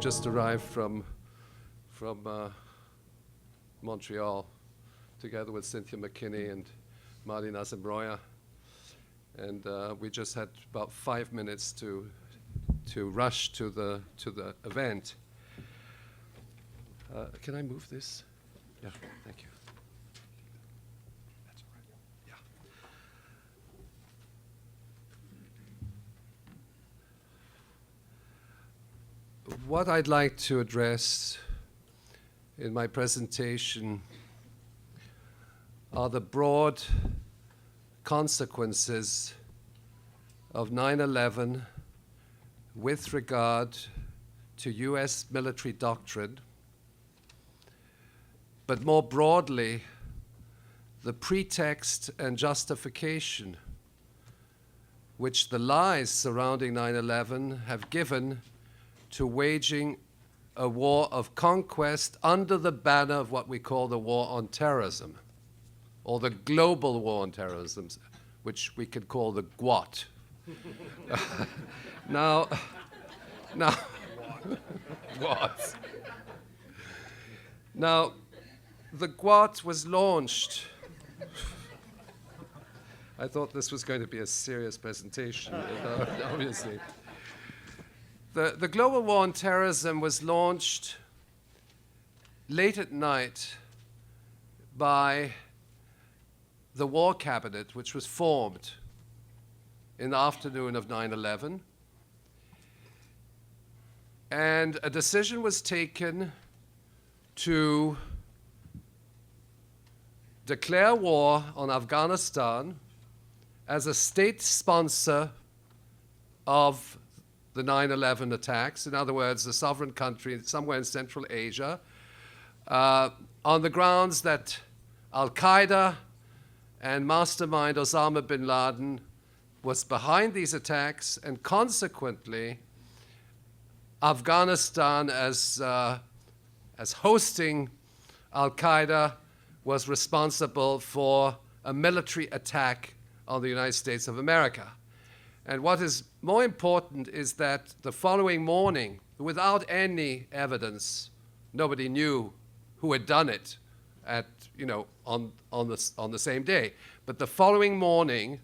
just arrived from Montreal, together with Cynthia McKinney and Marlene Azembroya. And we just had about 5 minutes to rush to the event. Can I move this? Yeah, thank you. That's all right. Yeah. What I'd like to address in my presentation are the broad consequences of 9/11 with regard to US military doctrine, but more broadly, the pretext and justification which the lies surrounding 9/11 have given to waging a war of conquest under the banner of what we call the war on terrorism, or the global war on terrorism, which we could call the GWOT. Now, GWOT. Now, the GWOT was launched. I thought this was going to be a serious presentation, obviously. The global war on terrorism was launched late at night by the War Cabinet, which was formed in the afternoon of 9/11. And a decision was taken to declare war on Afghanistan as a state sponsor of the 9/11 attacks. In other words, a sovereign country somewhere in Central Asia, on the grounds that Al-Qaeda and mastermind Osama bin Laden was behind these attacks, and consequently, Afghanistan, as hosting Al-Qaeda, was responsible for a military attack on the United States of America. And what is more important is that the following morning, without any evidence, nobody knew who had done it on the same day. But the following morning,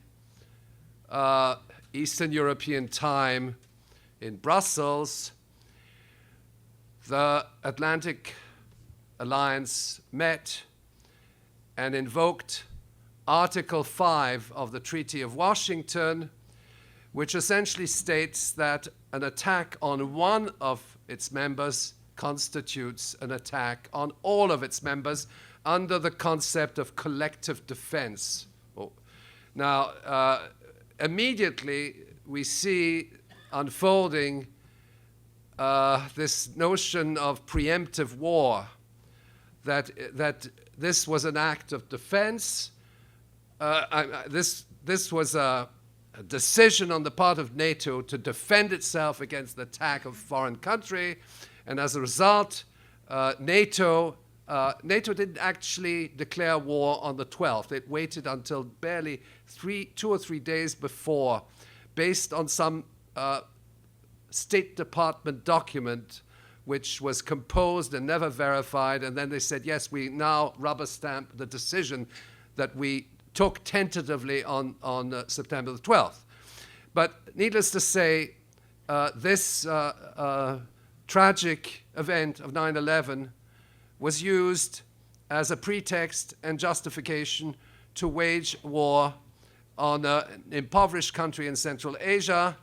Eastern European time in Brussels, the Atlantic Alliance met and invoked Article 5 of the Treaty of Washington, which essentially states that an attack on one of its members constitutes an attack on all of its members under the concept of collective defense. Now, immediately we see unfolding this notion of preemptive war, that this was an act of defense. This was a decision on the part of NATO to defend itself against the attack of a foreign country, and as a result, NATO didn't actually declare war on the 12th. It waited until barely 2 or 3 days before, based on some State Department document which was composed and never verified, and then they said, yes, we now rubber stamp the decision that we took tentatively on September the 12th. But needless to say, this tragic event of 9/11 was used as a pretext and justification to wage war on an impoverished country in Central Asia.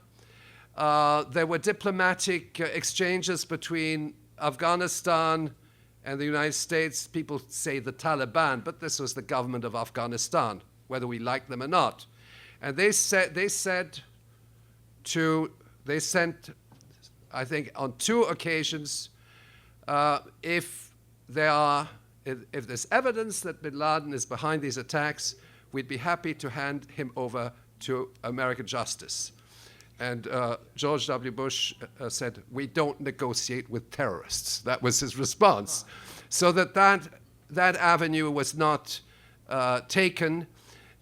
There were diplomatic exchanges between Afghanistan and the United States. People say the Taliban, but this was the government of Afghanistan, whether we like them or not. And they sent, I think, on 2 occasions, if there's evidence that bin Laden is behind these attacks, we'd be happy to hand him over to American justice. And George W. Bush said, we don't negotiate with terrorists. That was his response. So that avenue was not taken.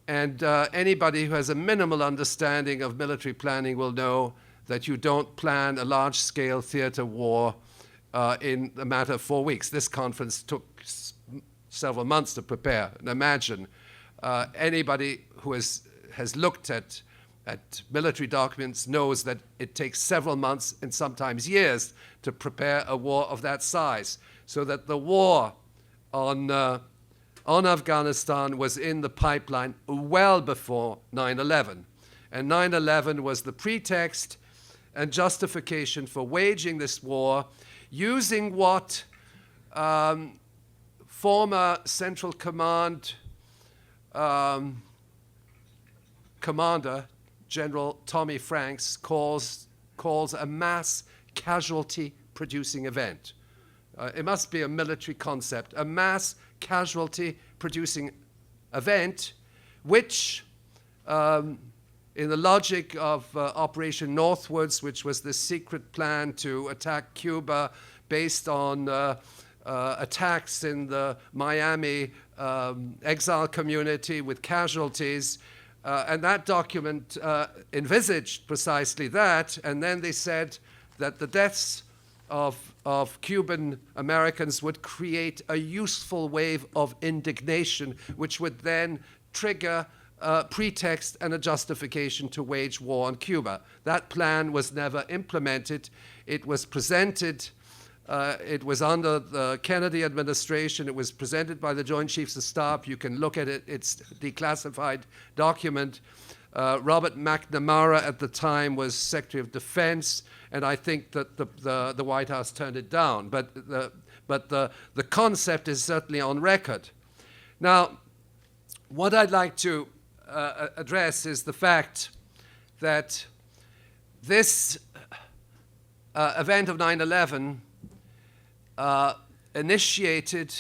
And anybody who has a minimal understanding of military planning will know that you don't plan a large-scale theater war in a matter of 4 weeks. This conference took several months to prepare. And imagine anybody who has looked at military documents knows that it takes several months and sometimes years to prepare a war of that size. So that the war on Afghanistan was in the pipeline well before 9/11. And 9/11 was the pretext and justification for waging this war, using what former Central Command commander, General Tommy Franks, calls a mass casualty producing event. It must be a military concept, a mass casualty producing event, which in the logic of Operation Northwoods, which was the secret plan to attack Cuba based on attacks in the Miami exile community with casualties, and that document envisaged precisely that, and then they said that the deaths of Cuban Americans would create a useful wave of indignation, which would then trigger a pretext and a justification to wage war on Cuba. That plan was never implemented. It was presented, it was under the Kennedy administration. It was presented by the Joint Chiefs of Staff. You can look at it. It's a declassified document. Robert McNamara at the time was Secretary of Defense, and I think that the White House turned it down. But the concept is certainly on record. Now, what I'd like to address is the fact that this event of 9/11 initiated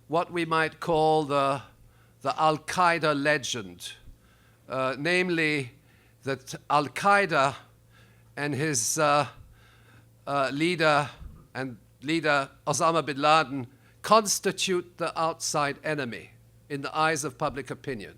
what we might call the Al-Qaeda legend, namely that Al-Qaeda and his leader Osama bin Laden constitute the outside enemy in the eyes of public opinion.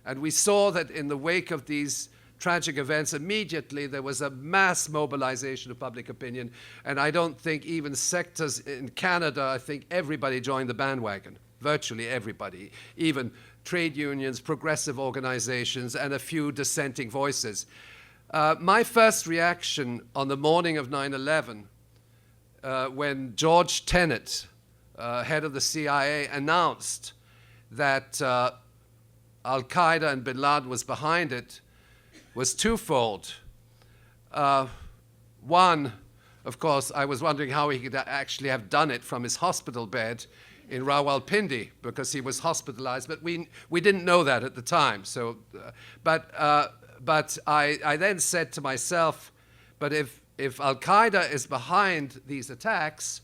And we saw that in the wake of these tragic events, immediately there was a mass mobilization of public opinion. And I don't think even sectors in Canada, I think everybody joined the bandwagon, virtually everybody, even trade unions, progressive organizations, and a few dissenting voices. My first reaction on the morning of 9/11, when George Tenet, head of the CIA, announced that Al-Qaeda and bin Laden was behind it, was twofold. One, of course, I was wondering how he could actually have done it from his hospital bed in Rawalpindi, because he was hospitalized, but we didn't know that at the time. So, but I then said to myself, but if Al-Qaeda is behind these attacks,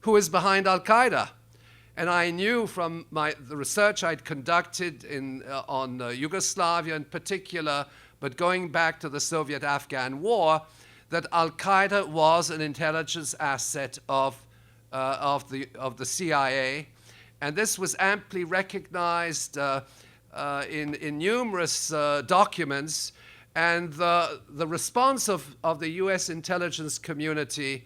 who is behind Al-Qaeda? And I knew from the research I'd conducted on Yugoslavia in particular, but going back to the Soviet-Afghan War, that Al-Qaeda was an intelligence asset of the CIA, and this was amply recognized in numerous documents. And the response of the U.S. intelligence community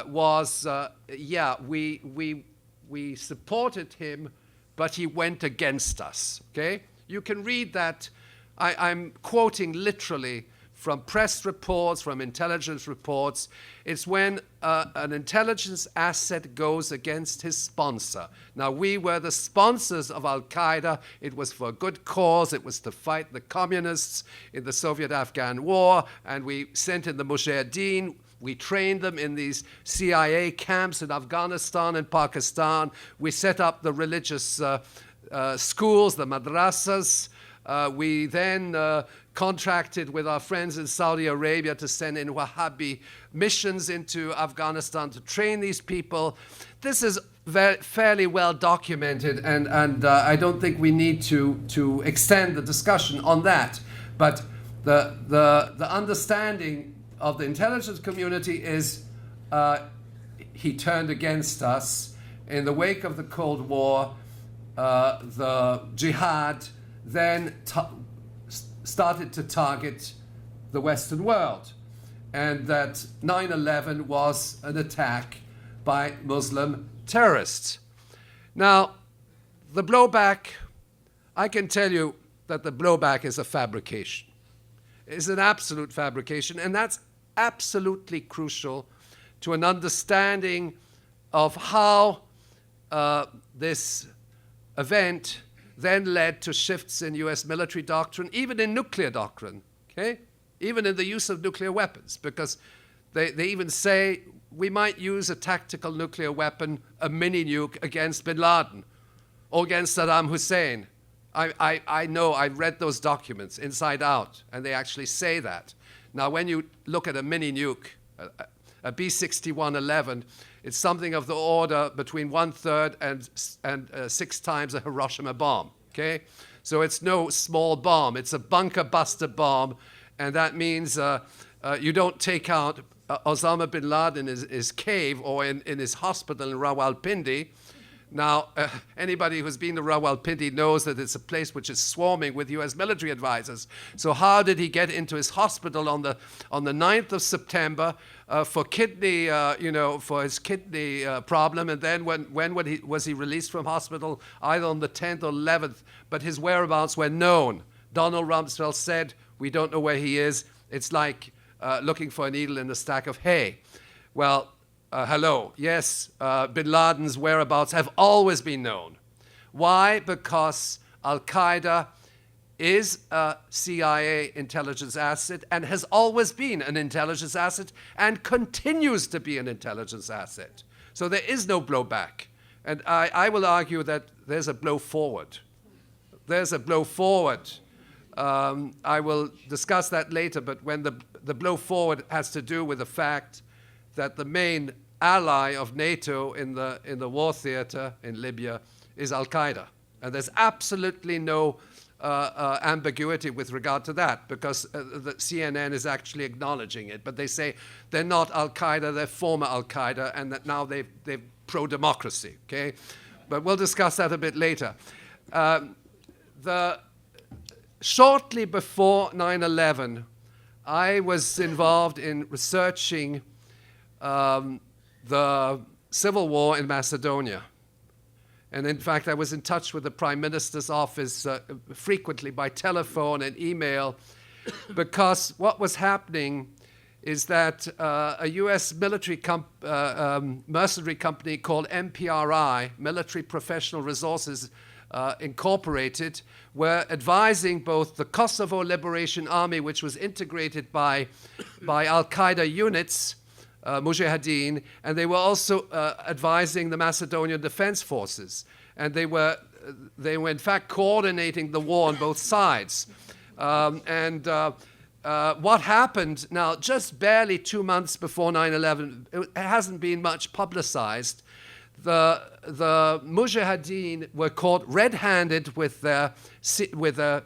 was, yeah, we supported him, but he went against us. Okay, you can read that. I'm quoting literally from press reports, from intelligence reports. It's when an intelligence asset goes against his sponsor. Now, we were the sponsors of Al-Qaeda. It was for a good cause. It was to fight the communists in the Soviet-Afghan War, and we sent in the Mujahideen. We trained them in these CIA camps in Afghanistan and Pakistan. We set up the religious schools, the madrasas. We then contracted with our friends in Saudi Arabia to send in Wahhabi missions into Afghanistan to train these people. This is fairly well documented, and I don't think we need to extend the discussion on that. But the understanding of the intelligence community is he turned against us. In the wake of the Cold War, the jihad then started to target the Western world, and that 9/11 was an attack by Muslim terrorists. Now, the blowback, I can tell you that the blowback is a fabrication. It's an absolute fabrication, and that's absolutely crucial to an understanding of how this event then led to shifts in US military doctrine, even in nuclear doctrine, okay? Even in the use of nuclear weapons, because they even say we might use a tactical nuclear weapon, a mini nuke, against bin Laden or against Saddam Hussein. I know, I've read those documents inside out, and they actually say that. Now, when you look at a mini nuke, a B-6111, it's something of the order between 1/3 and 6 times a Hiroshima bomb, okay? So it's no small bomb. It's a bunker buster bomb, and that means you don't take out Osama bin Laden in his cave or in his hospital in Rawalpindi. Now, anybody who's been to Rawalpindi knows that it's a place which is swarming with US military advisors. So how did he get into his hospital on the 9th of September for kidney, for his kidney problem? And then when was he released from hospital? Either on the 10th or 11th, but his whereabouts were known. Donald Rumsfeld said, we don't know where he is. It's like looking for a needle in a stack of hay. Well, hello. Yes, bin Laden's whereabouts have always been known. Why? Because Al-Qaeda is a CIA intelligence asset and has always been an intelligence asset and continues to be an intelligence asset. So there is no blowback. And I will argue that there's a blow forward. There's a blow forward. I will discuss that later, but when the blow forward has to do with the fact that the main ally of NATO in the war theater in Libya is Al-Qaeda. And there's absolutely no ambiguity with regard to that, because the CNN is actually acknowledging it. But they say they're not Al-Qaeda, they're former Al-Qaeda, and that now they're pro-democracy, okay? But we'll discuss that a bit later. Shortly before 9/11, I was involved in researching the civil war in Macedonia. And in fact, I was in touch with the Prime Minister's office frequently by telephone and email, because what was happening is that a US military mercenary company called MPRI, Military Professional Resources Incorporated, were advising both the Kosovo Liberation Army, which was integrated by Al-Qaeda units, Mujahideen, and they were also advising the Macedonian Defense Forces. And they were in fact coordinating the war on both sides. What happened now, just barely 2 months before 9/11, it hasn't been much publicized. The Mujahideen were caught red-handed with their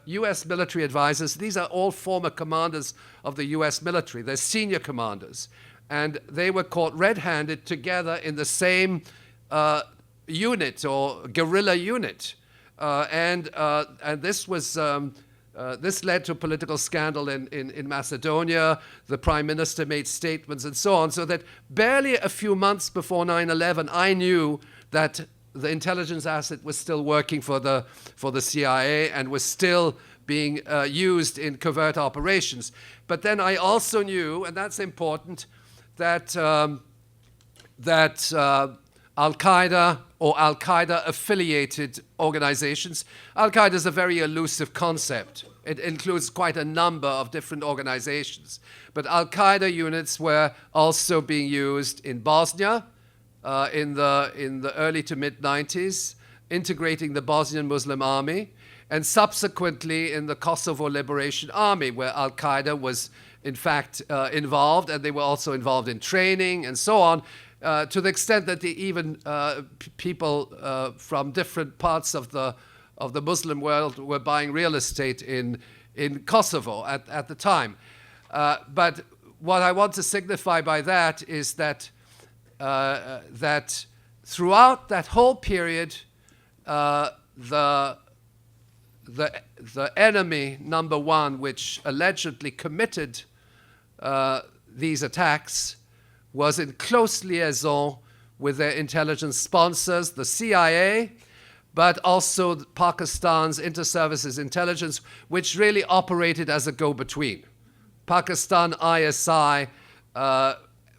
US military advisors. These are all former commanders of the US military. They're senior commanders. And they were caught red-handed together in the same unit or guerrilla unit. And this was this led to a political scandal in Macedonia. The Prime Minister made statements and so on, so that barely a few months before 9/11, I knew that the intelligence asset was still working for the CIA and was still being used in covert operations. But then I also knew, and that's important, that Al-Qaeda or Al-Qaeda-affiliated organizations. Al-Qaeda is a very elusive concept. It includes quite a number of different organizations. But Al-Qaeda units were also being used in Bosnia in the early to mid-90s, integrating the Bosnian Muslim Army, and subsequently in the Kosovo Liberation Army, where Al-Qaeda was in fact involved, and they were also involved in training and so on, to the extent that even people from different parts of the Muslim world were buying real estate in Kosovo at the time. But what I want to signify by that is that that throughout that whole period, the enemy number one, which allegedly committed these attacks, was in close liaison with their intelligence sponsors, the CIA, but also Pakistan's inter-services intelligence, which really operated as a go-between. Pakistan ISI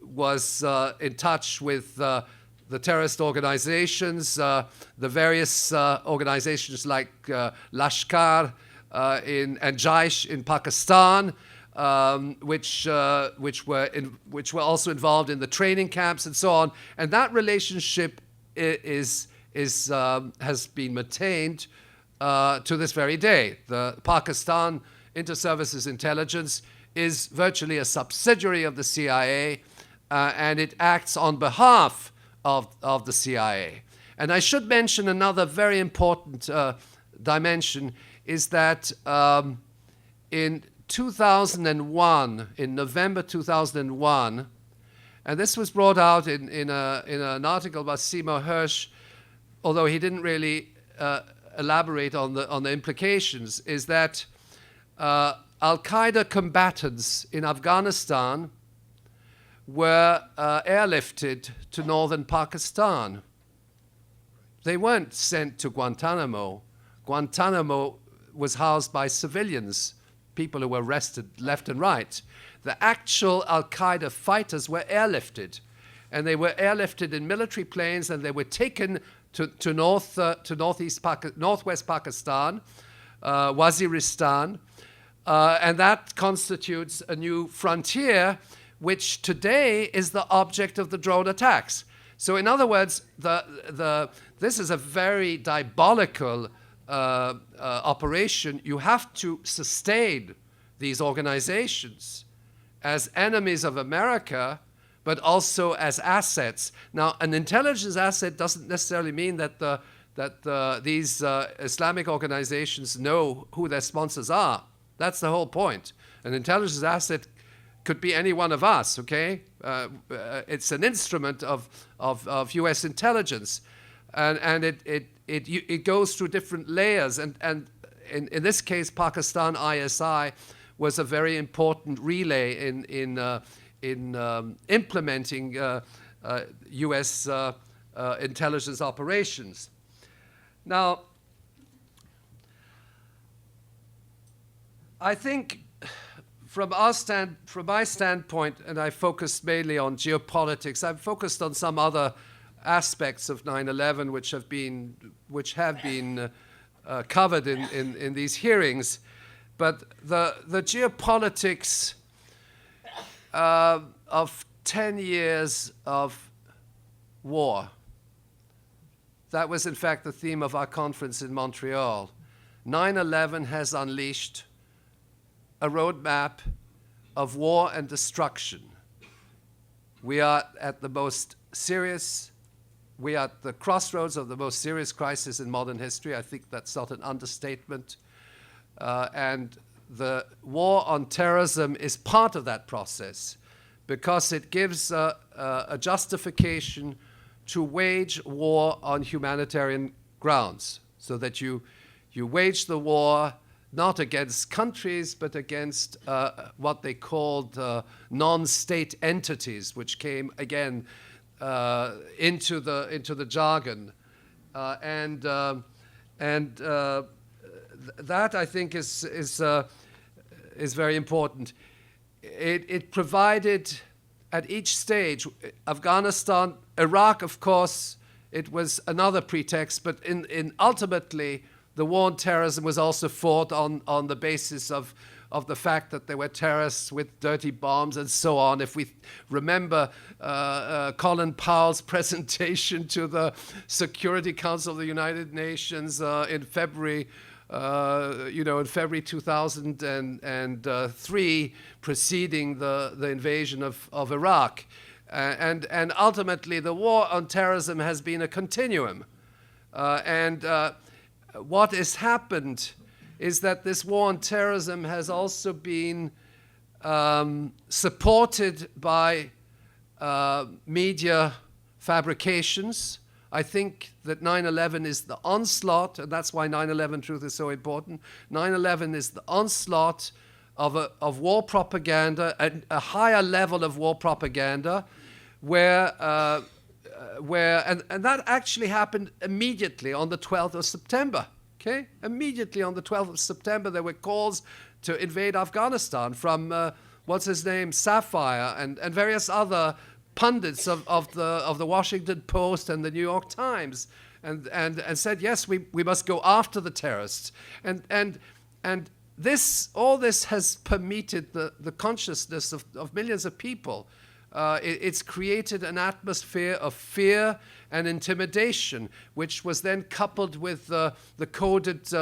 was in touch with the terrorist organizations, the various organizations like Lashkar and Jaish in Pakistan, which were also involved in the training camps and so on. And that relationship has been maintained to this very day. The Pakistan Inter-Services Intelligence is virtually a subsidiary of the CIA, and it acts on behalf of the CIA. And I should mention another very important dimension is that in 2001, in November 2001, and this was brought out in an article by Seymour Hersh, although he didn't really elaborate on the implications, is that Al-Qaeda combatants in Afghanistan were airlifted to northern Pakistan. They weren't sent to Guantanamo. Guantanamo was housed by civilians, people who were arrested left and right. The actual Al-Qaeda fighters were airlifted, and they were airlifted in military planes, and they were taken to northwest Pakistan, Waziristan, and that constitutes a new frontier, which today is the object of the drone attacks. So in other words, this is a very diabolical operation. You have to sustain these organizations as enemies of America, but also as assets. Now, an intelligence asset doesn't necessarily mean that these Islamic organizations know who their sponsors are. That's the whole point. An intelligence asset could be any one of us, okay? It's an instrument of U.S. intelligence, and it goes through different layers. And in this case, Pakistan ISI was a very important relay in implementing U.S. intelligence operations. Now, I think from my standpoint, and I focused mainly on geopolitics, I've focused on some other aspects of 9/11 which have been covered in these hearings, but the geopolitics of 10 years of war, that was in fact the theme of our conference in Montreal. 9/11 has unleashed a roadmap of war and destruction. We are at the crossroads of the most serious crisis in modern history. I think that's not an understatement. And the war on terrorism is part of that process because it gives a justification to wage war on humanitarian grounds, so that you wage the war not against countries, but against what they called non-state entities, which came again into the jargon, and that I think is very important. It provided at each stage, Afghanistan, Iraq, of course, it was another pretext, but in ultimately, the war on terrorism was also fought on the basis of the fact that there were terrorists with dirty bombs and so on. If we remember Colin Powell's presentation to the Security Council of the United Nations in February 2003, preceding the invasion of Iraq. And ultimately, the war on terrorism has been a continuum. What has happened is that this war on terrorism has also been supported by media fabrications. I think that 9/11 is the onslaught, and that's why 9/11 Truth is so important. 9/11 is the onslaught of war propaganda, a higher level of war propaganda, where and that actually happened immediately on the 12th of September. Okay, immediately on the 12th of September, there were calls to invade Afghanistan from what's his name, Sapphire, and various other pundits of the Washington Post and the New York Times, and said, yes, we must go after the terrorists, and all this has permeated the consciousness of millions of people. It's created an atmosphere of fear and intimidation, which was then coupled with the coded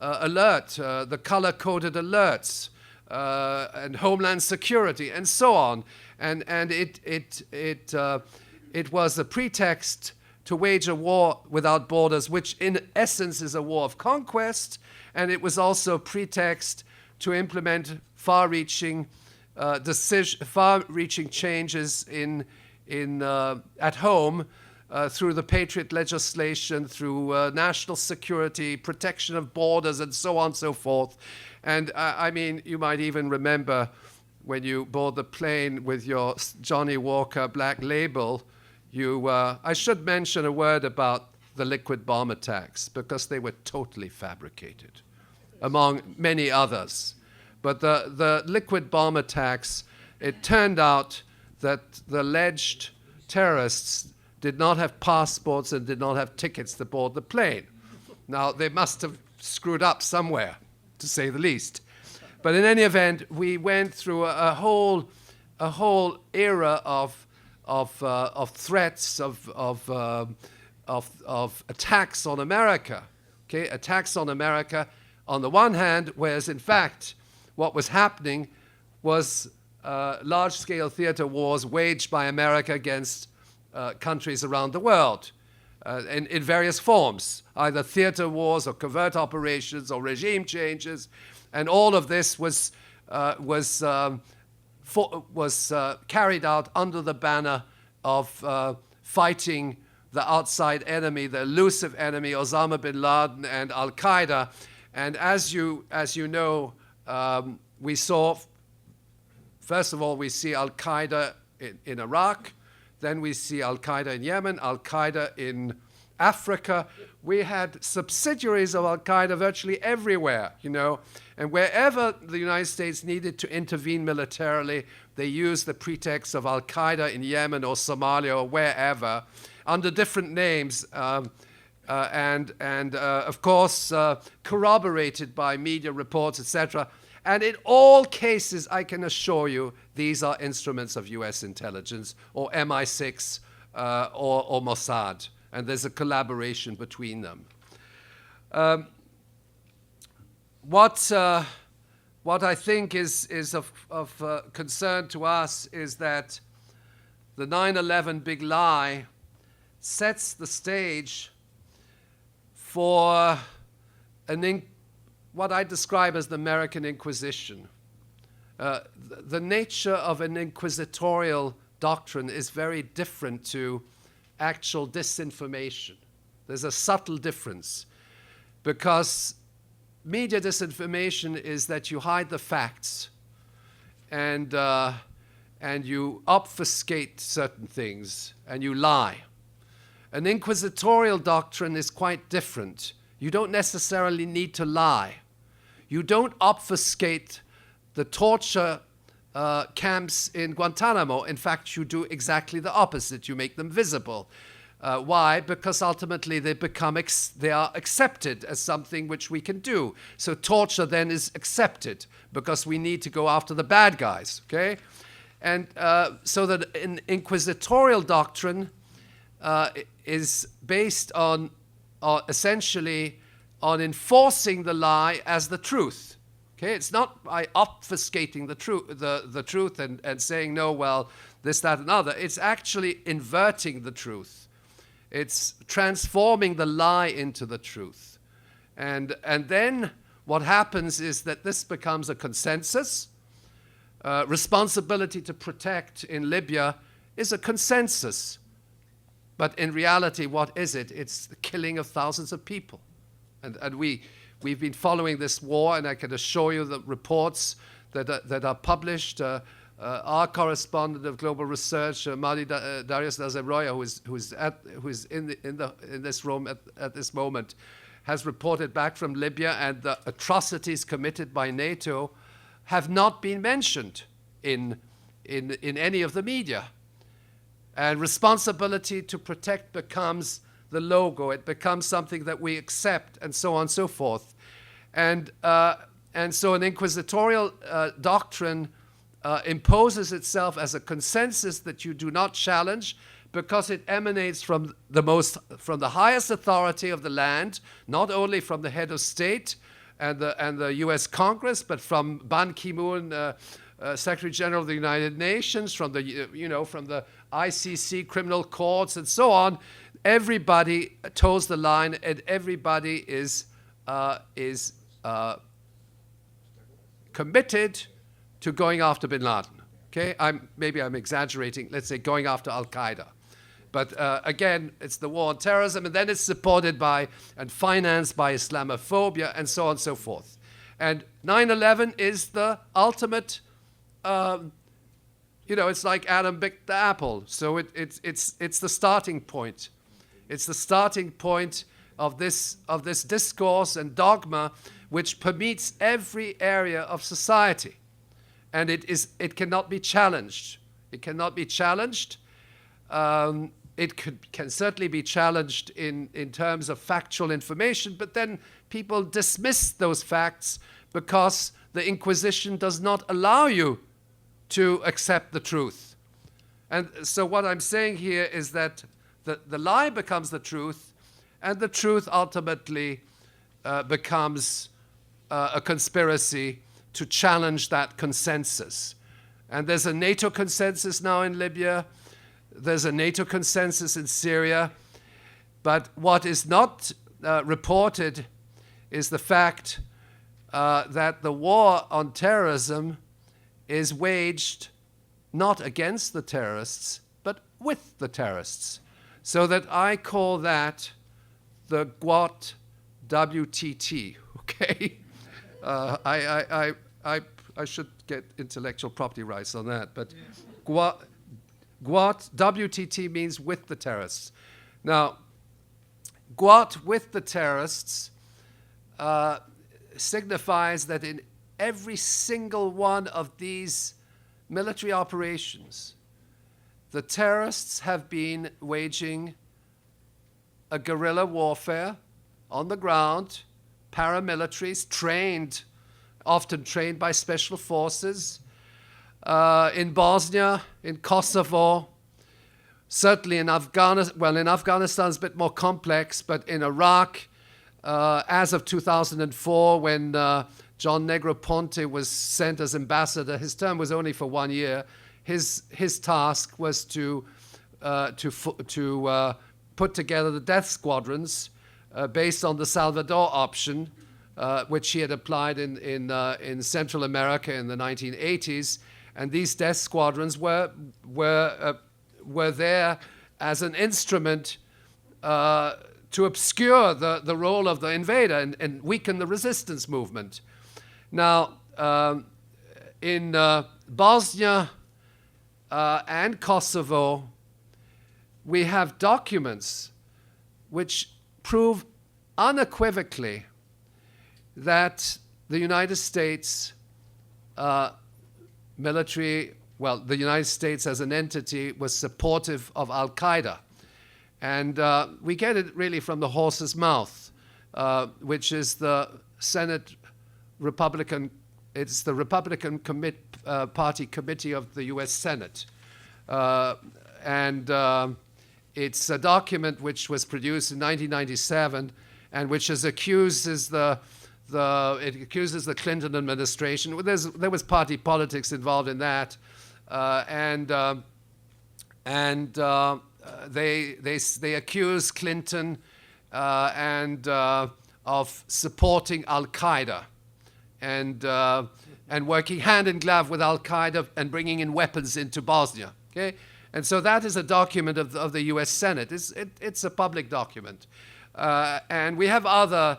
alert, the color-coded alerts, and Homeland Security, and so on. And it was a pretext to wage a war without borders, which in essence is a war of conquest, and it was also a pretext to implement far-reaching changes at home through the Patriot legislation, through national security, protection of borders, and so on and so forth. And I mean, you might even remember when you board the plane with your Johnny Walker Black Label, I should mention a word about the liquid bomb attacks, because they were totally fabricated, among many others. But the liquid bomb attacks, it turned out that the alleged terrorists did not have passports and did not have tickets to board the plane. Now, they must have screwed up somewhere, to say the least. But in any event, we went through a whole era of threats, of attacks on America. Okay, attacks on America on the one hand, whereas in fact what was happening was large-scale theater wars waged by America against countries around the world in various forms, either theater wars or covert operations or regime changes, and all of this was carried out under the banner of fighting the outside enemy, the elusive enemy, Osama bin Laden and Al-Qaeda. And as you know, we saw, first of all, we see Al-Qaeda in Iraq, then we see Al-Qaeda in Yemen, Al-Qaeda in Africa. We had subsidiaries of Al-Qaeda virtually everywhere, you know, and wherever the United States needed to intervene militarily, they used the pretext of Al-Qaeda in Yemen or Somalia or wherever, under different names, and of course, corroborated by media reports, etc. And in all cases, I can assure you, these are instruments of US intelligence, or MI6, or Mossad, and there's a collaboration between them. What I think is of concern to us is that the 9/11 big lie sets the stage for what I describe as the American Inquisition. The nature of an inquisitorial doctrine is very different to actual disinformation. There's a subtle difference, because media disinformation is that you hide the facts and you obfuscate certain things and you lie. An inquisitorial doctrine is quite different. You don't necessarily need to lie. You don't obfuscate the torture camps in Guantanamo. In fact, you do exactly the opposite. You make them visible. Why? Because ultimately they are accepted as something which we can do. So torture then is accepted because we need to go after the bad guys. Okay, and so that an inquisitorial doctrine is based on essentially on enforcing the lie as the truth. Okay, it's not by obfuscating the truth and saying, no, well, this, that, and other. It's actually inverting the truth. It's transforming the lie into the truth. And then what happens is that this becomes a consensus. Responsibility to protect in Libya is a consensus. But in reality, what is it? It's the killing of thousands of people. And we've been following this war, and I can assure you that reports that are published our correspondent of global research, Darius Nazarroya, who's in this room at this moment, has reported back from Libya, and the atrocities committed by NATO have not been mentioned in any of the media. And responsibility to protect becomes the logo. It becomes something that we accept, and so on and so forth. And so an inquisitorial doctrine imposes itself as a consensus that you do not challenge, because it emanates from the highest authority of the land, not only from the head of state and the U.S. Congress, but from Ban Ki-moon, Secretary General of the United Nations, from the ICC criminal courts, and so on. Everybody toes the line, and everybody is committed to going after bin Laden. Okay, maybe I'm exaggerating. Let's say going after Al-Qaeda. But again, it's the war on terrorism, and then it's supported by and financed by Islamophobia, and so on and so forth. And 9/11 is the ultimate, it's like Adam picked the apple. So it's the starting point. It's the starting point of this discourse and dogma, which permeates every area of society, and it cannot be challenged. It cannot be challenged. It can certainly be challenged in terms of factual information, but then people dismiss those facts because the Inquisition does not allow you to accept the truth. And so what I'm saying here is that the lie becomes the truth, and the truth ultimately becomes a conspiracy to challenge that consensus. And there's a NATO consensus now in Libya. There's a NATO consensus in Syria. But what is not reported is the fact that the war on terrorism is waged not against the terrorists, but with the terrorists. So that I call that the GWAT WTT, okay? I should get intellectual property rights on that, but GWAT WTT means with the terrorists. Now, GWAT with the terrorists signifies that in every single one of these military operations, the terrorists have been waging a guerrilla warfare on the ground, paramilitaries often trained by special forces, in Bosnia, in Kosovo, certainly in Afghanistan. Well, in Afghanistan it's a bit more complex, but in Iraq, as of 2004, when John Negroponte was sent as ambassador, his term was only for 1 year. His task was to put together the death squadrons based on the Salvador option, which he had applied in Central America in the 1980s. And these death squadrons were there as an instrument to obscure the role of the invader and weaken the resistance movement. Now, in Bosnia and Kosovo, we have documents which prove unequivocally that the United States the United States as an entity was supportive of Al-Qaeda. And we get it really from the horse's mouth, which is the Senate Republican, it's the Republican Party Committee of the U.S. Senate. And it's a document which was produced in 1997 and which accuses the Clinton administration. There was party politics involved in that, they accuse Clinton of supporting Al-Qaeda and working hand in glove with Al-Qaeda and bringing in weapons into Bosnia. Okay, and so that is a document of the U.S. Senate. It's a public document, and we have other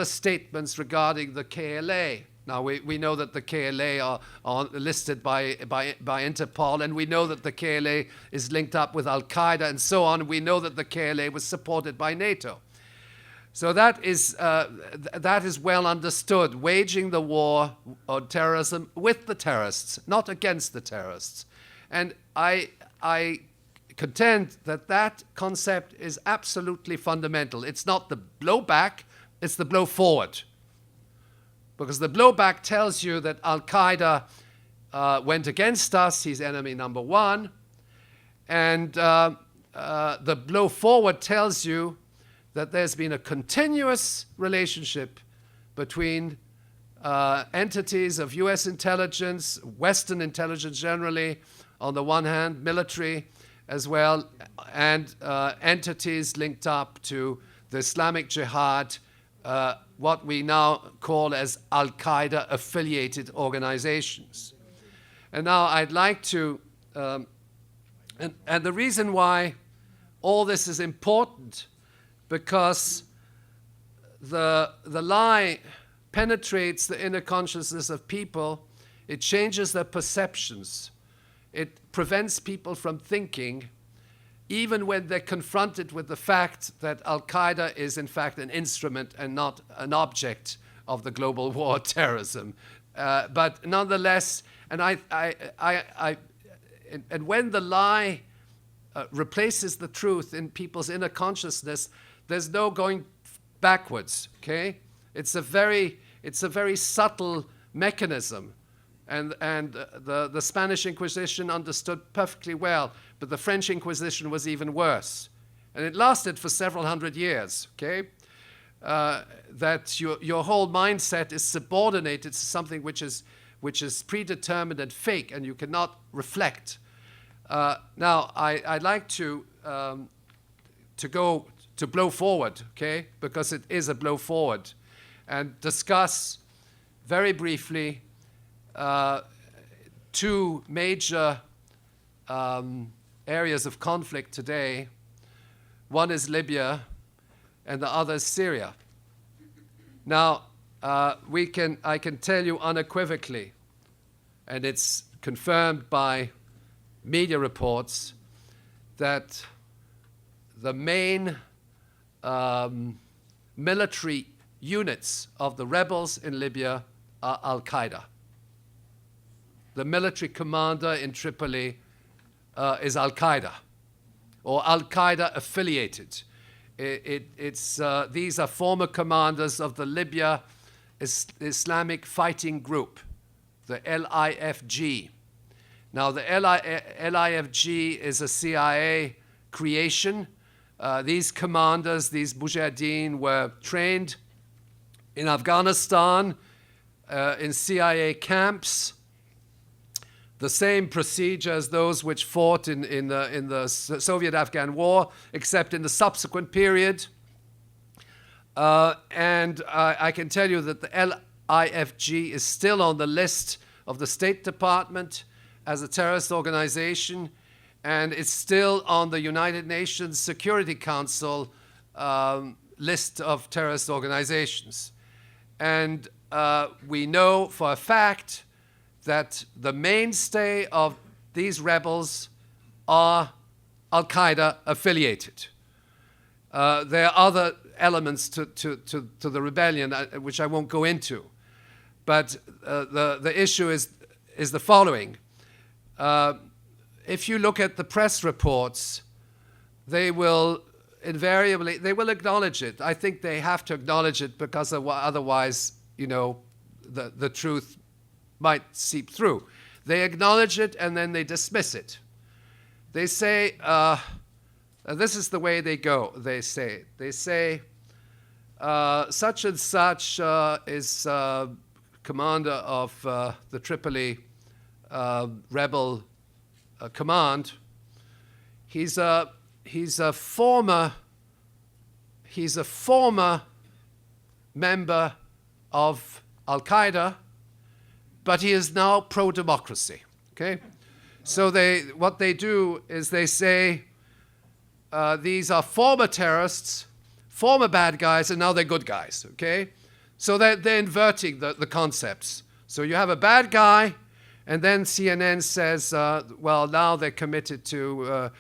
statements regarding the KLA. Now, we know that the KLA are listed by Interpol, and we know that the KLA is linked up with Al-Qaeda and so on. We know that the KLA was supported by NATO. So that is well understood, waging the war on terrorism with the terrorists, not against the terrorists. And I contend that concept is absolutely fundamental. It's not the blowback, it's the blow forward. Because the blowback tells you that Al-Qaeda went against us, he's enemy number one. And the blow forward tells you that there's been a continuous relationship between entities of US intelligence, Western intelligence generally, on the one hand, military as well, and entities linked up to the Islamic Jihad, what we now call as Al-Qaeda affiliated organizations. And now I'd like to, and the reason why all this is important, because the lie penetrates the inner consciousness of people, it changes their perceptions, it prevents people from thinking, even when they're confronted with the fact that Al-Qaeda is in fact an instrument and not an object of the global war on terrorism. But nonetheless, and when the lie replaces the truth in people's inner consciousness, there's no going backwards. Okay, it's a very subtle mechanism. And the Spanish Inquisition understood perfectly well, but the French Inquisition was even worse. And it lasted for several hundred years, okay? That your whole mindset is subordinated to something which is predetermined and fake, and you cannot reflect. Now, I'd like to go to blow forward, okay? Because it is a blow forward, and discuss very briefly two major areas of conflict today. One is Libya, and the other is Syria. Now, I can tell you unequivocally, and it's confirmed by media reports, that the main military units of the rebels in Libya are Al-Qaeda. The military commander in Tripoli is Al-Qaeda, or Al-Qaeda affiliated. These are former commanders of the Libya Islamic Fighting Group, the LIFG. Now, the LIFG is a CIA creation. These commanders, these mujahideen, were trained in Afghanistan, in CIA camps, the same procedure as those which fought in the Soviet-Afghan War, except in the subsequent period. And I can tell you that the LIFG is still on the list of the State Department as a terrorist organization, and it's still on the United Nations Security Council list of terrorist organizations. And we know for a fact that the mainstay of these rebels are Al-Qaeda affiliated. There are other elements to the rebellion, which I won't go into. But the issue is the following. If you look at the press reports, they will acknowledge it. I think they have to acknowledge it, because otherwise, the truth might seep through. They acknowledge it and then they dismiss it. They say, this is the way they go, they say. They say, such and such is commander of the Tripoli rebel command. He's a former member of Al-Qaeda, but he is now pro-democracy. Okay, so what they do is they say these are former terrorists, former bad guys, and now they're good guys. Okay, So they're inverting the concepts. So you have a bad guy, and then CNN says, well, now they're committed to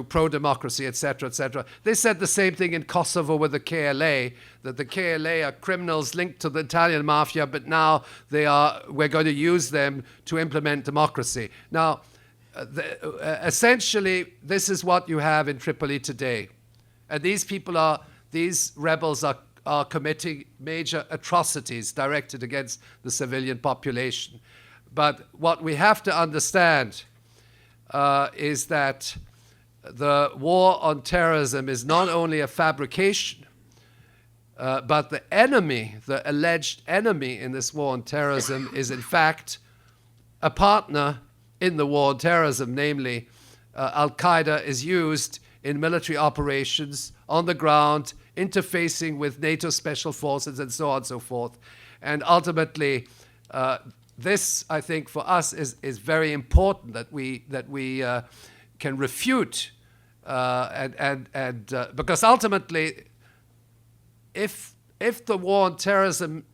pro-democracy, etc., etc. They said the same thing in Kosovo with the KLA, that the KLA are criminals linked to the Italian mafia, but now we're going to use them to implement democracy. Now, essentially, this is what you have in Tripoli today. And these rebels are committing major atrocities directed against the civilian population. But what we have to understand is that the war on terrorism is not only a fabrication, but the enemy, the alleged enemy in this war on terrorism is in fact a partner in the war on terrorism, namely Al-Qaeda is used in military operations on the ground, interfacing with NATO special forces and so on and so forth. And ultimately, this, I think, for us is very important that we can refute, because ultimately, if the war on terrorism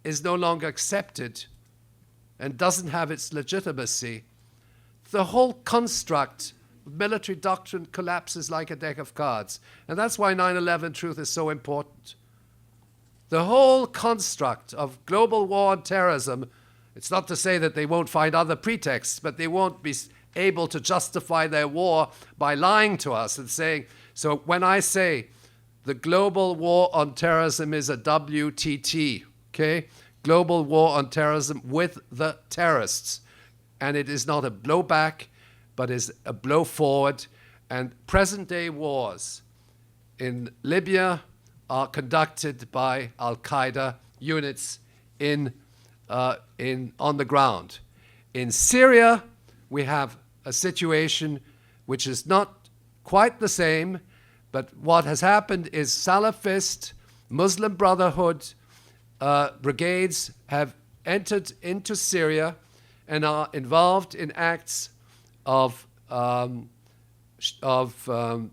is no longer accepted and doesn't have its legitimacy, the whole construct of military doctrine collapses like a deck of cards. And that's why 9/11 truth is so important. The whole construct of global war on terrorism, it's not to say that they won't find other pretexts, but they won't be able to justify their war by lying to us and saying, so when I say the global war on terrorism is a WTT, okay? Global war on terrorism with the terrorists. And it is not a blowback, but is a blow forward. And present-day wars in Libya are conducted by Al-Qaeda units on the ground. In Syria, we have a situation which is not quite the same, but what has happened is Salafist, Muslim Brotherhood brigades have entered into Syria and are involved in acts of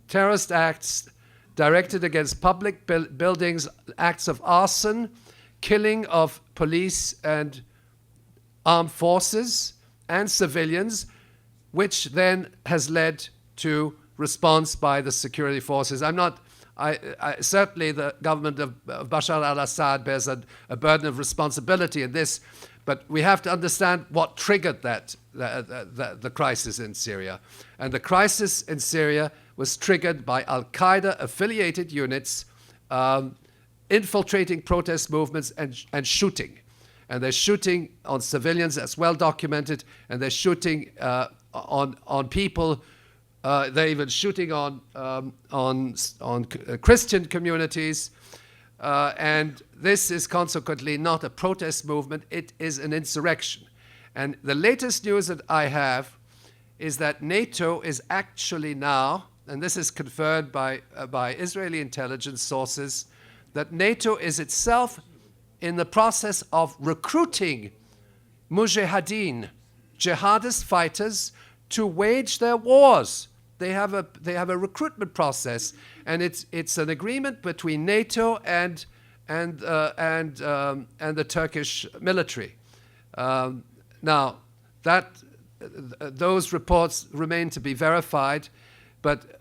terrorist acts directed against public buildings, acts of arson, killing of police and armed forces and civilians, which then has led to response by the security forces. Certainly the government of Bashar al-Assad bears a burden of responsibility in this, but we have to understand what triggered the crisis in Syria. And the crisis in Syria was triggered by Al-Qaeda affiliated units infiltrating protest movements and shooting. And they're shooting on civilians, that's well documented, and they're shooting on people. They're even shooting on Christian communities. And this is consequently not a protest movement, it is an insurrection. And the latest news that I have is that NATO is actually now, and this is confirmed by Israeli intelligence sources, that NATO is itself in the process of recruiting mujahideen, jihadist fighters, to wage their wars. They have a recruitment process, and it's an agreement between NATO and the Turkish military. Now, those reports remain to be verified, but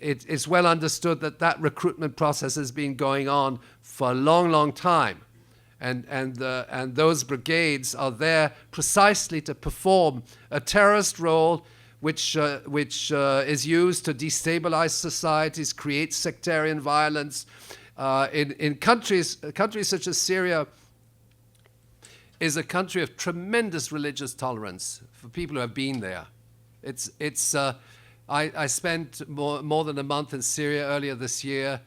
it's well understood that recruitment process has been going on for a long, long time. And those brigades are there precisely to perform a terrorist role which is used to destabilize societies, create sectarian violence. In countries such as Syria is a country of tremendous religious tolerance for people who have been there. I spent more than a month in Syria earlier this year,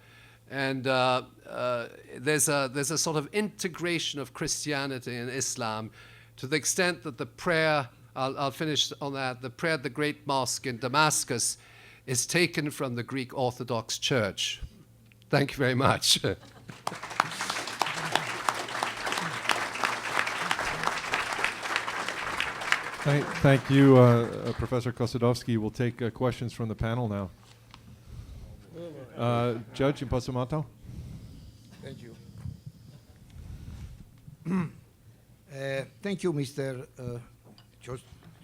and there's a sort of integration of Christianity and Islam to the extent that the prayer, I'll finish on that, the prayer at the Great Mosque in Damascus is taken from the Greek Orthodox Church. Thank you very much. Thank you, Professor Chossudovsky. We'll take questions from the panel now. Judge Impasamato. Thank you. Thank you, Mr.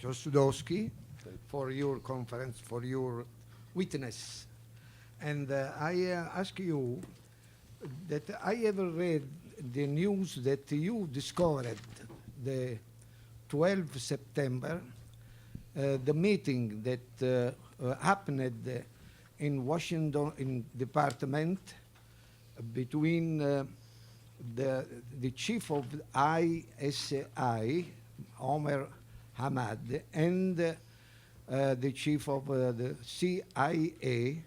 Chossudovsky, for your conference, for your witness. And I ask you that I ever read the news that you discovered the 12th September, the meeting that happened in Washington in department between the chief of ISI, Omer Hamad, and the chief of the CIA,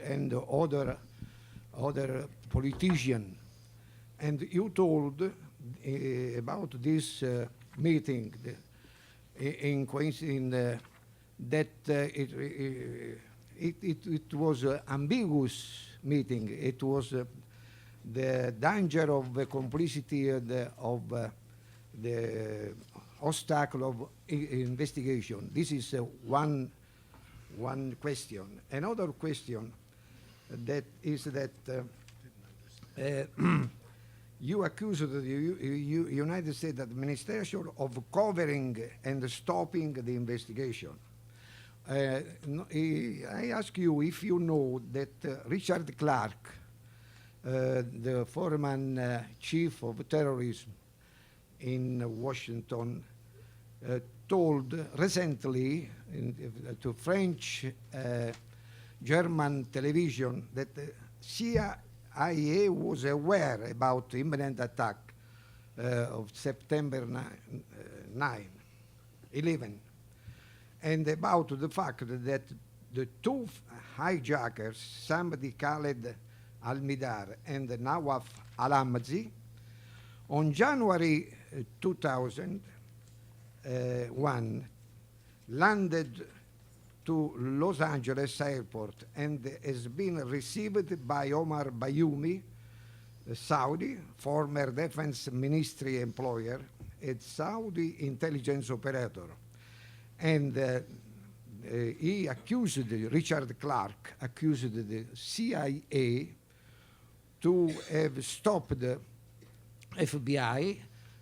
and other politician. And you told about this meeting that it was an ambiguous meeting. It was the danger of the complicity of the obstacle of investigation. This is one question. Another question that is that you accuse the United States administration of covering and stopping the investigation. I ask you if you know that Richard Clarke, the former chief of terrorism in Washington, told recently to French German television that the CIA was aware about the imminent attack of September 11, and about the fact that the two hijackers, Samdi Khaled Al-Midar and Nawaf Al-Amzi, on January 2001, landed to Los Angeles airport and has been received by Omar Bayoumi, a Saudi, former defense ministry employer, a Saudi intelligence operator. And he accused, Richard Clarke accused the CIA to have stopped the FBI,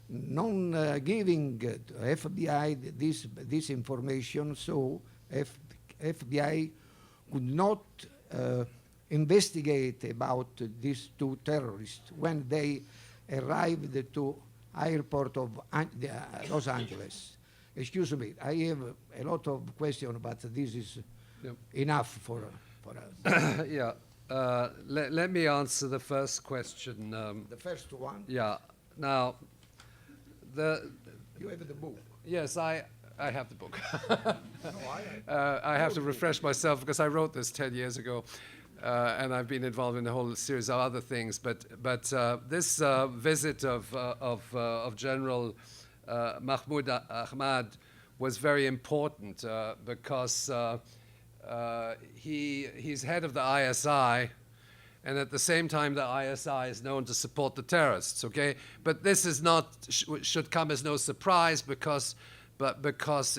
non giving FBI this information, so FBI could not investigate about these two terrorists when they arrived to airport of Los Angeles. Excuse me, I have a lot of questions, but this is enough for us. Yeah. Let me answer the first question. The first one? Yeah. Now, you have the book. Yes, I have the book. No, I have to refresh myself because I wrote this 10 years ago, and I've been involved in a whole series of other things. But this visit of General Mahmoud Ahmad was very important because he's head of the ISI, and at the same time the ISI is known to support the terrorists. Okay, but this is not should come as no surprise because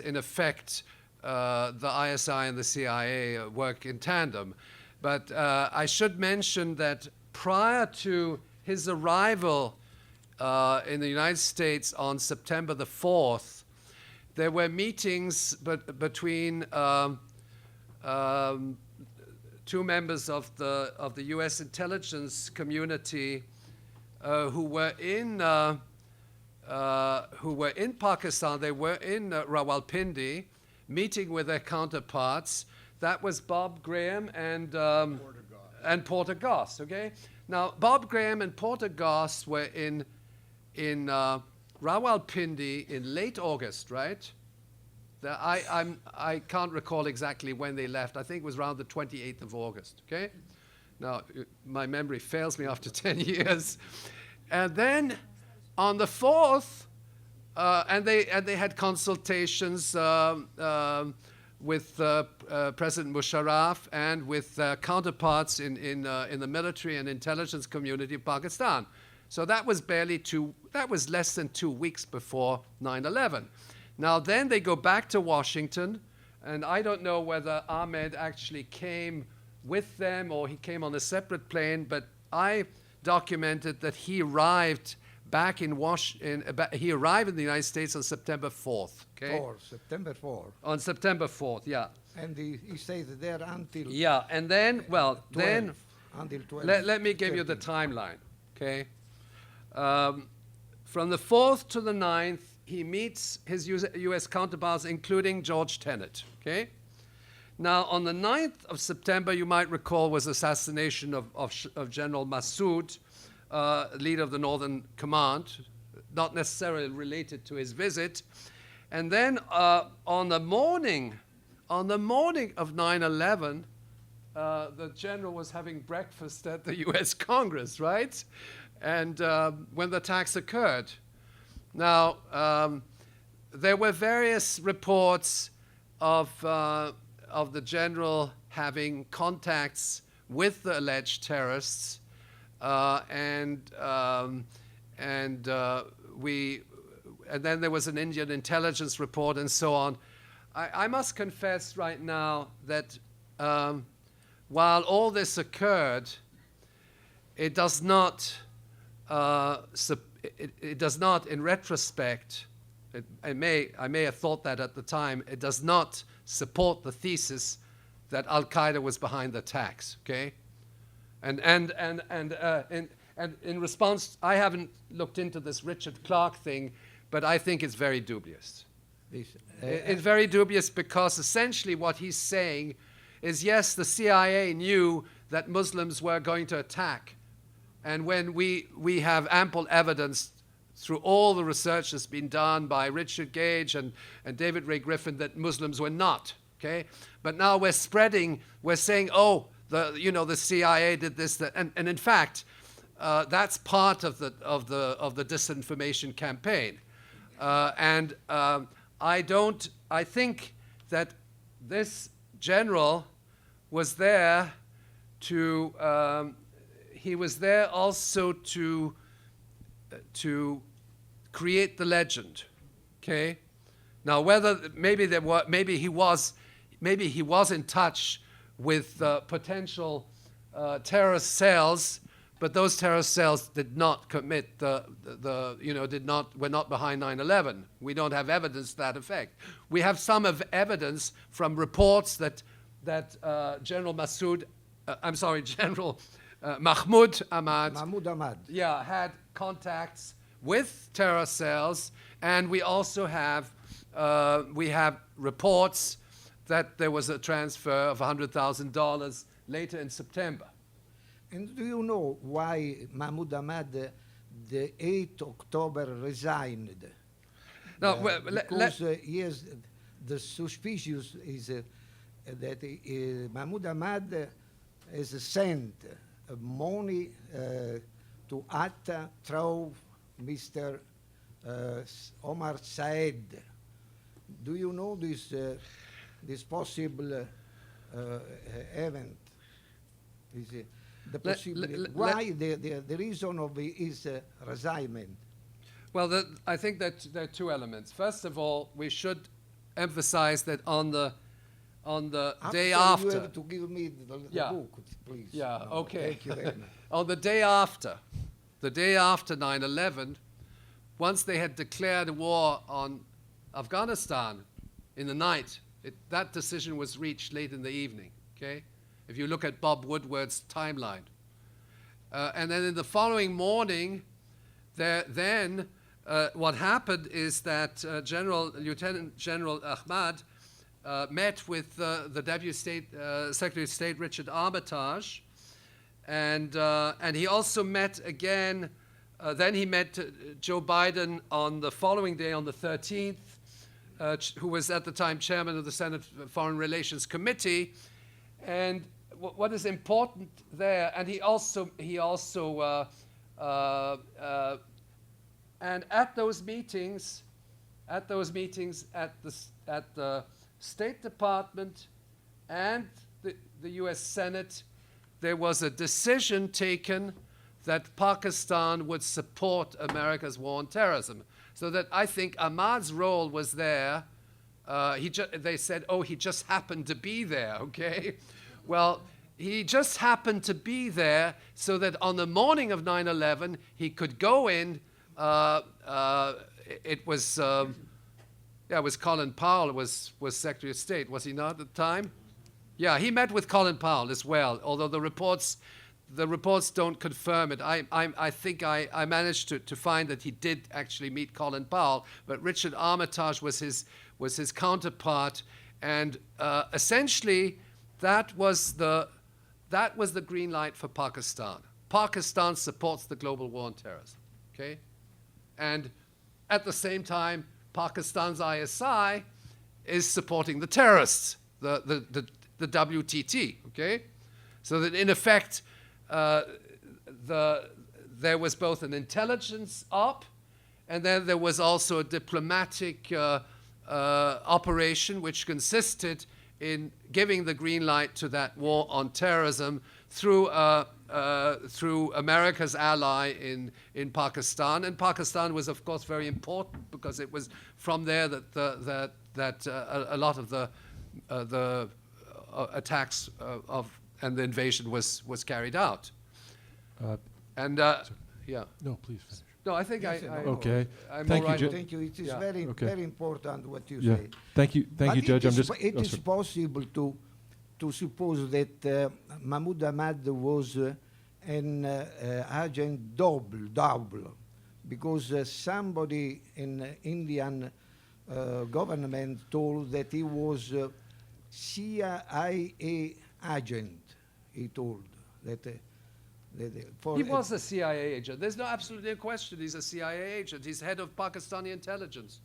in effect the ISI and the CIA work in tandem. But I should mention that prior to his arrival in the United States on September the 4th, there were meetings between two members of the U.S. intelligence community who were in Pakistan. They were in Rawalpindi, meeting with their counterparts. That was Bob Graham and Porter Goss. Okay, now Bob Graham and Porter Goss were in Rawalpindi in late August, right? I can't recall exactly when they left. I think it was around the 28th of August, okay? Now, my memory fails me after 10 years. And then on the 4th, and they had consultations with President Musharraf and with counterparts in the military and intelligence community of Pakistan. So that was less than 2 weeks before 9/11. Now then they go back to Washington, and I don't know whether Ahmed actually came with them or he came on a separate plane, but I documented that he arrived back in he arrived in the United States on September 4th. Okay. September 4. On September 4th, yeah. And he stayed there until Yeah, and then, well, 12, then until 12. let me give you the 13. timeline, okay? From the 4th to the 9th, he meets his U.S. counterparts, including George Tenet, okay? Now, on the 9th of September, you might recall, was assassination of General Massoud, leader of the Northern Command, not necessarily related to his visit. And then on the morning of 9/11, the general was having breakfast at the U.S. Congress, right? And when the attacks occurred. Now, there were various reports of the general having contacts with the alleged terrorists, and then there was an Indian intelligence report and so on. I must confess right now that while all this occurred, it does not, it does not, in retrospect, I may have thought that at the time, it does not support the thesis that Al Qaeda was behind the attacks. Okay, and in response, I haven't looked into this Richard Clarke thing, but I think it's very dubious. It's very dubious because essentially what he's saying is, yes, the CIA knew that Muslims were going to attack, and when we have ample evidence through all the research that's been done by Richard Gage and David Ray Griffin that Muslims were not, okay? But now we're saying, oh, the CIA did this, that, and in fact, that's part of the disinformation campaign, I think that this general was there to, he was there also to create the legend, okay? Now, whether maybe he was in touch with potential terrorist cells, but those terrorist cells did not commit were not behind 9/11. We don't have evidence to that effect. We have some evidence from reports that General Mahmoud Ahmad, yeah, had contacts with terror cells, and we also have reports that there was a transfer of $100,000 later in September. And do you know why Mahmoud Ahmad, the 8th October, resigned? No, because yes, the suspicious is that Mahmoud Ahmad has sent money to Atta through Mr. Omar Saed. Do you know this possible event? Why the reason of his resignment? Well, I think that there are two elements. First of all, we should emphasize that on the day after. You have to give me the book, please. Yeah, no, okay. Thank you very much. On the day after 9/11, once they had declared a war on Afghanistan in the night, that decision was reached late in the evening, okay? If you look at Bob Woodward's timeline. And then in the following morning, what happened is that Lieutenant General Ahmad met with the Deputy Secretary of State Richard Armitage, and he also met again. Then he met Joe Biden on the following day, on the 13th, who was at the time chairman of the Senate Foreign Relations Committee, and what is important there, and he also and at those meetings at the State Department and the U.S. Senate, there was a decision taken that Pakistan would support America's war on terrorism. So that I think Ahmad's role was there. They said, oh, he just happened to be there, okay? Well, he just happened to be there so that on the morning of 9/11 he could go in. It was Colin Powell was Secretary of State, was he not at the time? Yeah, he met with Colin Powell as well. Although the reports don't confirm it. I think I managed to find that he did actually meet Colin Powell, but Richard Armitage was his counterpart, and essentially that was the green light for Pakistan. Pakistan supports the global war on terrorism, okay? And at the same time, Pakistan's ISI is supporting the terrorists, the WTT, okay? So that in effect, there was both an intelligence op, and then there was also a diplomatic operation which consisted in giving the green light to that war on terrorism through America's ally in Pakistan. And Pakistan was, of course, very important because it was from there that a lot of the attacks and the invasion was carried out. Yeah. No, please finish. No, I think Okay. I'm Thank all you, right. Judge. Thank you. It is Yeah. very important what you Yeah. say. Thank you, But Judge. It is sorry. possible to suppose that Mahmoud Ahmad was an agent double, because somebody in Indian government told that he was CIA agent. He told that. He was a CIA agent. There's absolutely no question he's a CIA agent. He's head of Pakistani intelligence.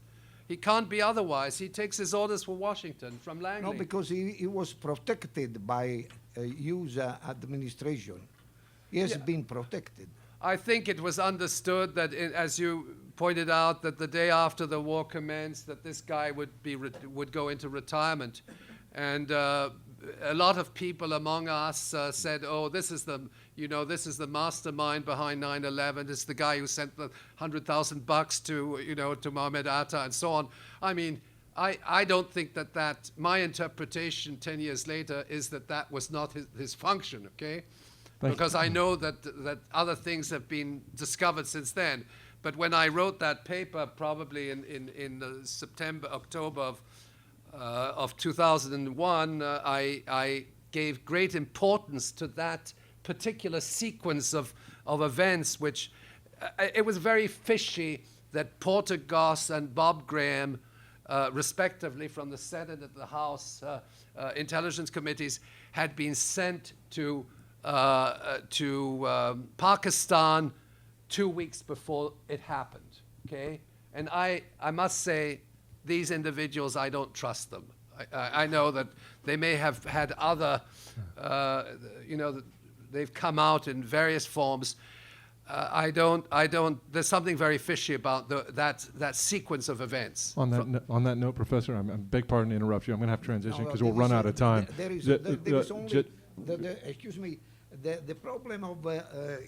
He can't be otherwise. He takes his orders from Washington, from Langley. No, because he was protected by US administration. He has been protected. I think it was understood that, as you pointed out, that the day after the war commenced, that this guy would go into retirement, and a lot of people among us said, "Oh, this is the mastermind behind 9/11. It's the guy who sent the $100,000 to Mohammed Atta and so on." I mean, I don't think that my interpretation 10 years later is that was not his function. Okay. Because I know that other things have been discovered since then. But when I wrote that paper, probably in the October of 2001, I gave great importance to that particular sequence of events, which it was very fishy that Porter Goss and Bob Graham, respectively from the Senate and the House intelligence committees, had been sent to Pakistan 2 weeks before it happened, okay? And I must say, these individuals, I don't trust them. I know that they may have had other, they've come out in various forms. I don't, there's something very fishy about that sequence of events. On that note, Professor, I beg pardon to interrupt you. I'm going to have to transition because we'll there run is out of time. There is only, excuse me, the problem of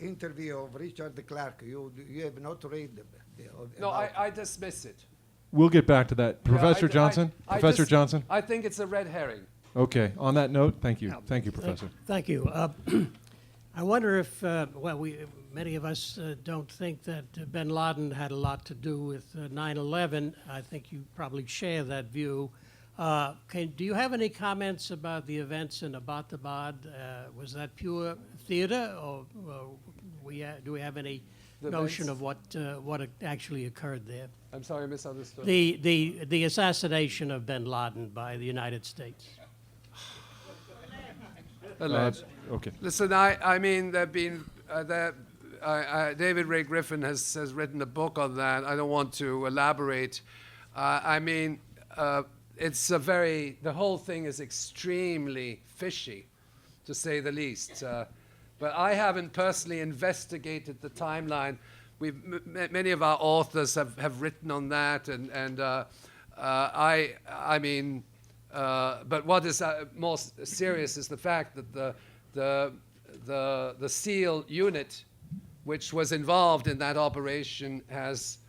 interview of Richard Clarke, you have not read No, I dismiss it. We'll get back to that. Professor Johnson? Professor Johnson? I think it's a red herring. Okay. On that note, thank you. Thank you, Professor. Thank you. I wonder if, many of us don't think that bin Laden had a lot to do with 9/11. I think you probably share that view. Do you have any comments about the events in Abbottabad? Was that pure theater, or do we have any notion of what actually occurred there? I'm sorry, I misunderstood. The assassination of bin Laden by the United States. Okay. Listen, I mean, there've been David Ray Griffin has written a book on that. I don't want to elaborate. The whole thing is extremely fishy, to say the least. But I haven't personally investigated the timeline. Many of our authors have written on that, but what is more serious is the fact that the SEAL unit, which was involved in that operation, has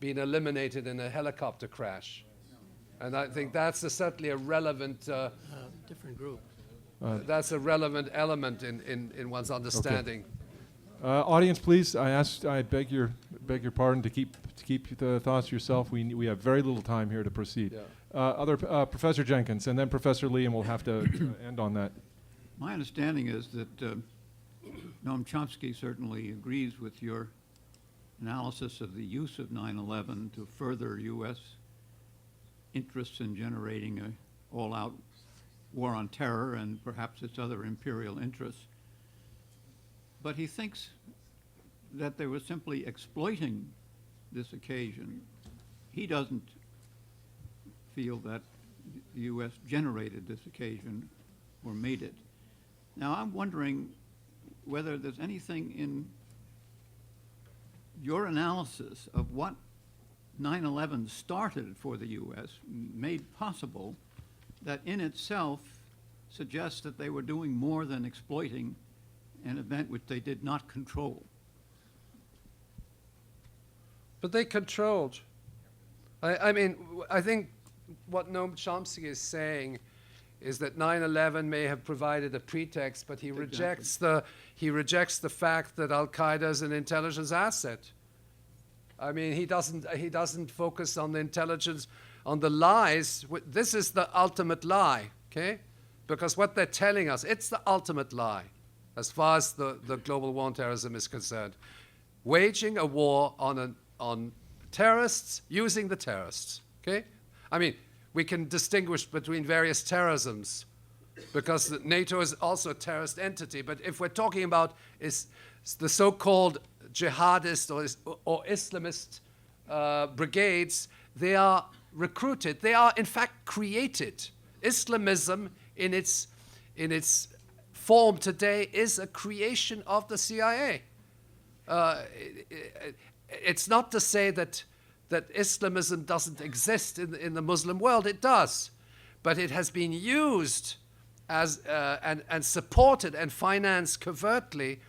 been eliminated in a helicopter crash. And I think that's certainly a relevant, Different group. that's a relevant element in one's understanding. Audience, please, I beg your pardon to keep the thoughts to yourself. We have very little time here to proceed. Yeah. Professor Jenkins, and then Professor Lee, and we'll have to end on that. My understanding is that Noam Chomsky certainly agrees with your analysis of the use of 9/11 to further U.S. interests in generating an all-out war on terror and perhaps its other imperial interests. But he thinks that they were simply exploiting this occasion. He doesn't feel that the U.S. generated this occasion or made it. Now, I'm wondering whether there's anything in your analysis of what 9/11 started for the U.S., made possible, that in itself suggests that they were doing more than exploiting an event which they did not control. But they controlled. I mean, I think what Noam Chomsky is saying is that 9/11 may have provided a pretext, but he rejects the fact that Al Qaeda is an intelligence asset. I mean, he doesn't focus on the intelligence, on the lies. This is the ultimate lie, okay? Because what they're telling us, it's the ultimate lie, as far as the global war on terrorism is concerned. Waging a war on terrorists, using the terrorists, okay? I mean, we can distinguish between various terrorisms because NATO is also a terrorist entity. But if we're talking about is the so-called jihadist or Islamist brigades, they are recruited. They are, in fact, created. Islamism, in its form today, is a creation of the CIA. It's not to say that Islamism doesn't exist in the Muslim world. It does. But it has been used as and supported and financed covertly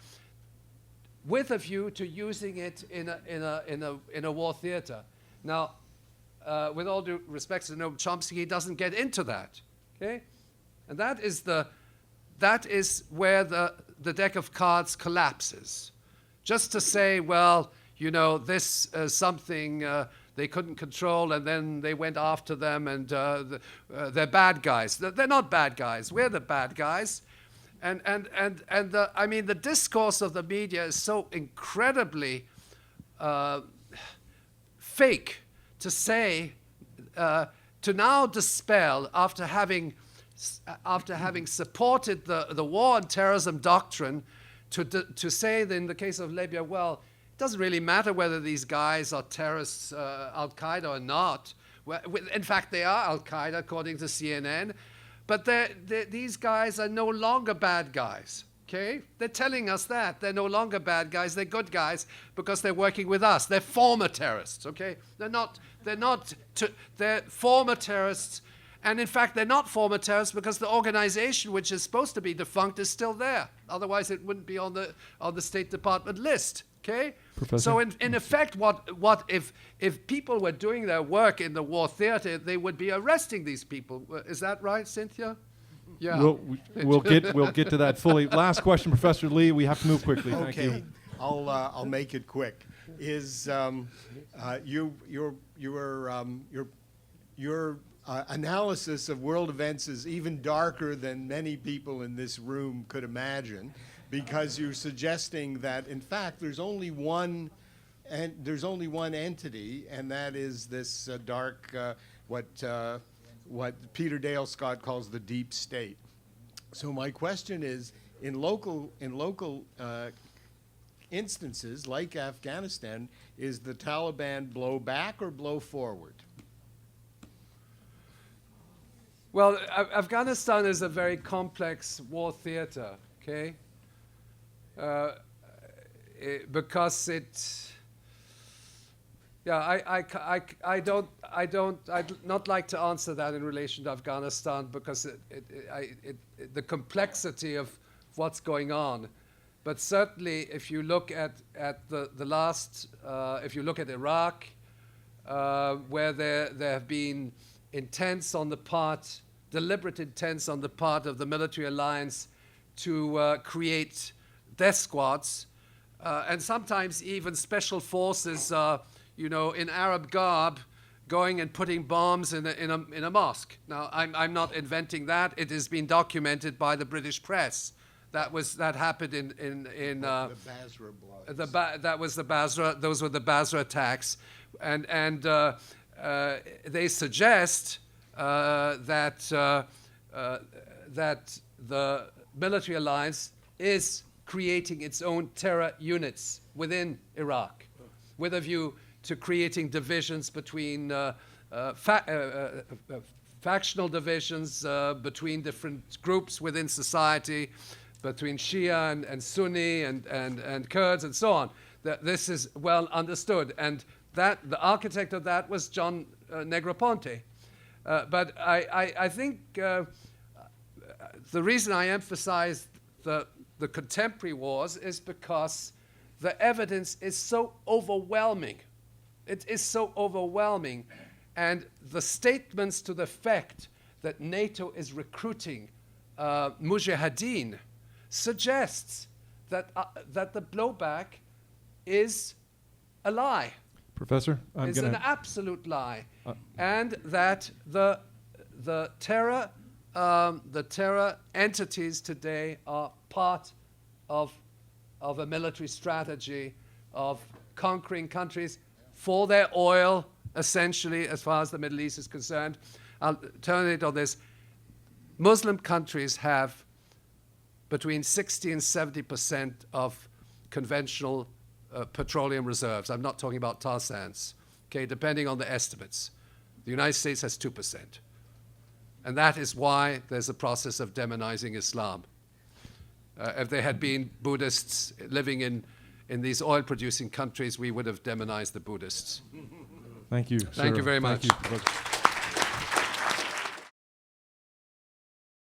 with a view to using it in a war theater. Now, with all due respect to Noam Chomsky, he doesn't get into that. Okay? And that is where the deck of cards collapses. Just to say, well, you know, this something they couldn't control, and then they went after them, and they're bad guys. They're not bad guys. We're the bad guys. And I mean, the discourse of the media is so incredibly fake to say, to now dispel after having supported the war on terrorism doctrine, to say that in the case of Libya, well, it doesn't really matter whether these guys are terrorists, Al-Qaeda or not. Well, in fact, they are Al-Qaeda, according to CNN. But these guys are no longer bad guys, okay? They're telling us that. They're no longer bad guys. They're good guys because they're working with us. They're former terrorists, okay? They're former terrorists. And in fact, they're not former terrorists because the organization, which is supposed to be defunct, is still there. Otherwise, it wouldn't be on the State Department list. Okay. Professor? So in effect, what if people were doing their work in the war theater, they would be arresting these people. Is that right, Cynthia? Yeah. We'll get to that fully. Last question, Professor Lee. We have to move quickly. Thank you. Okay, I'll make it quick. Is your analysis of world events is even darker than many people in this room could imagine, because you're suggesting that in fact there's only one entity, and that is this dark what Peter Dale Scott calls the deep state. So my question is, in local instances like Afghanistan, is the Taliban blow back or blow forward? Well, Afghanistan is a very complex war theater, okay? Because I'd not like to answer that in relation to Afghanistan because the complexity of what's going on. But certainly, if you look at the last, if you look at Iraq, where there have been deliberate intents on the part of the military alliance to create death squads, and sometimes even special forces, in Arab garb, going and putting bombs in a mosque. Now, I'm not inventing that. It has been documented by the British press. That happened in the Basra bloods. Those were the Basra attacks, and they suggest that the military alliance is creating its own terror units within Iraq, with a view to creating divisions between factional divisions between different groups within society, between Shia and Sunni and Kurds and so on. This is well understood, and that the architect of that was John Negroponte. But I think the reason I emphasize the contemporary wars is because the evidence is so overwhelming. It is so overwhelming, and the statements to the effect that NATO is recruiting mujahideen suggests that the blowback is a lie. Professor, It's an absolute lie, and that the terror entities today are part of a military strategy of conquering countries for their oil, essentially, as far as the Middle East is concerned. I'll terminate on this. Muslim countries have between 60 and 70% of conventional petroleum reserves. I'm not talking about tar sands, okay, depending on the estimates. The United States has 2%. And that is why there's a process of demonizing Islam. If there had been Buddhists living in these oil-producing countries, we would have demonized the Buddhists. Thank you, Thank sir. you very much. Thank you, Professor.